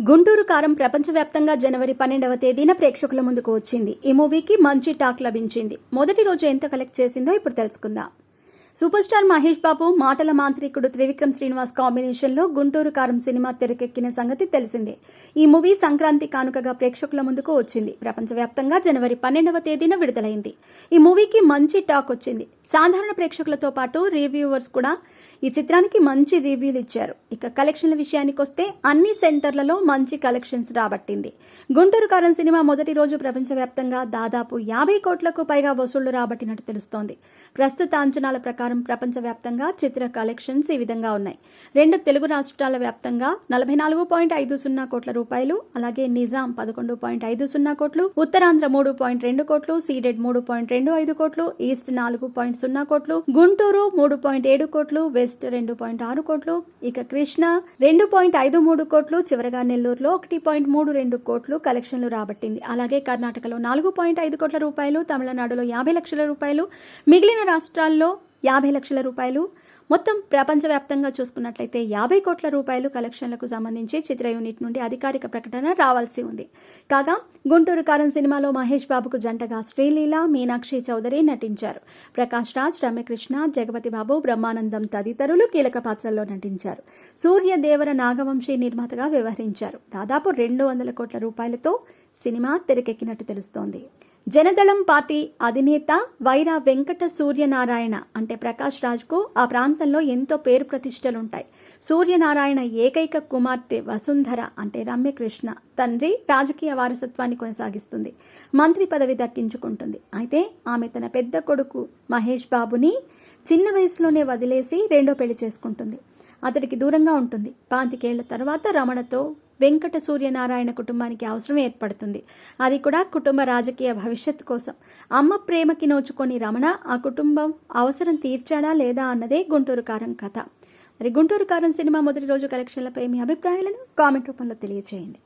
గుంటూరు కారం ప్రపంచవ్యాప్తంగా జనవరి 12వ తేదీన ప్రేక్షకుల ముందుకు వచ్చింది. ఈ మూవీకి మంచి టాక్ లభించింది. మొదటి రోజు ఎంత కలెక్ట్ చేసిందో ఇప్పుడు తెలుసుకుందాం. సూపర్ స్టార్ మహేష్ బాబు, మాటల మాంత్రికుడు త్రివిక్రమ్ శ్రీనివాస్ కాంబినేషన్లో గుంటూరు కారం సినిమా తెరకెక్కిన సంగతి తెలిసిందే. ఈ మూవీ సంక్రాంతి కానుకగా ప్రేక్షకుల ముందుకు వచ్చింది. ప్రపంచవ్యాప్తంగా జనవరి 12వ తేదీన విడుదలైంది. ఈ మూవీకి మంచి టాక్ వచ్చింది. సాధారణ ప్రేక్షకులతో పాటు రివ్యూవర్స్ కూడా ఈ చిత్రానికి మంచి రివ్యూలు ఇచ్చారు. ఇక కలెక్షన్ల విషయానికి వస్తే అన్ని సెంటర్లలో మంచి కలెక్షన్స్ రాబట్టింది. గుంటూరు కారం సినిమా మొదటి రోజు ప్రపంచవ్యాప్తంగా దాదాపు 50 కోట్లకు పైగా వసూళ్లు రాబట్టినట్టు తెలుస్తోంది. ప్రస్తుత అంచనాల ప్రకారం ప్రపంచవ్యాప్తంగా చిత్ర కలెక్షన్స్ ఈ విధంగా ఉన్నాయి. 2 తెలుగు రాష్ట్రాల వ్యాప్తంగా 44.50 కోట్ల రూపాయలు, అలాగే నిజాం 11.50 కోట్లు, ఉత్తరాంధ్ర 3.2 కోట్లు, సీడెడ్ 3.25 కోట్లు, ఈస్ట్ 4.0 కోట్లు, గుంటూరు 3.7 కోట్లు, వెస్ట్ 2.6 కోట్లు, ఇక కృష్ణ 2.53 కోట్లు, చివరగా నెల్లూరులో 1.32 కోట్లు కలెక్షన్లు రాబట్టింది. అలాగే కర్ణాటకలో 4.5 కోట్ల రూపాయలు, తమిళనాడులో 50 లక్షల రూపాయలు, మిగిలిన రాష్ట్రాల్లో 50 లక్షల రూపాయలు, మొత్తం ప్రపంచవ్యాప్తంగా చూసుకున్నట్లయితే 50 కోట్ల రూపాయలు కలెక్షన్లకు సంబంధించి చిత్ర యూనిట్ నుండి అధికారిక ప్రకటన రావాల్సి ఉంది. కాగా గుంటూరు కారం సినిమాలో మహేష్ బాబుకు జంటగా శ్రీలీల, మీనాక్షి చౌదరి నటించారు. ప్రకాష్ రాజ్, రమ్యకృష్ణ, జగపతి బాబు, బ్రహ్మానందం తదితరులు కీలక పాత్రల్లో నటించారు. సూర్యదేవర నాగవంశీ నిర్మాతగా వ్యవహరించారు. దాదాపు 200 కోట్ల రూపాయలతో సినిమా తెరకెక్కినట్టు తెలుస్తోంది. జనదళం పార్టీ అధినేత వైరా వెంకట సూర్యనారాయణ అంటే ప్రకాష్ రాజ్కు ఆ ప్రాంతంలో ఎంతో పేరు ప్రతిష్టలుంటాయి. సూర్యనారాయణ ఏకైక కుమార్తె వసుంధర అంటే రమ్యకృష్ణ తండ్రి రాజకీయ వారసత్వాన్ని కొనసాగిస్తుంది. మంత్రి పదవి దక్కించుకుంటుంది. అయితే ఆమె తన పెద్ద కొడుకు మహేష్ బాబుని చిన్న వయసులోనే వదిలేసి రెండో పెళ్లి చేసుకుంటుంది. అతడికి దూరంగా ఉంటుంది. 25 ఏళ్ల తర్వాత రమణతో వెంకట సూర్యనారాయణ కుటుంబానికి అవసరం ఏర్పడుతుంది. అది కూడా కుటుంబ రాజకీయ భవిష్యత్తు కోసం. అమ్మ ప్రేమకి నోచుకొని రమణ ఆ కుటుంబం అవసరం తీర్చాడా లేదా అన్నదే గుంటూరు కారం కథ. మరి గుంటూరు కారం సినిమా మొదటి రోజు కలెక్షన్లపై మీ అభిప్రాయాలను కామెంట్ రూపంలో తెలియజేయండి.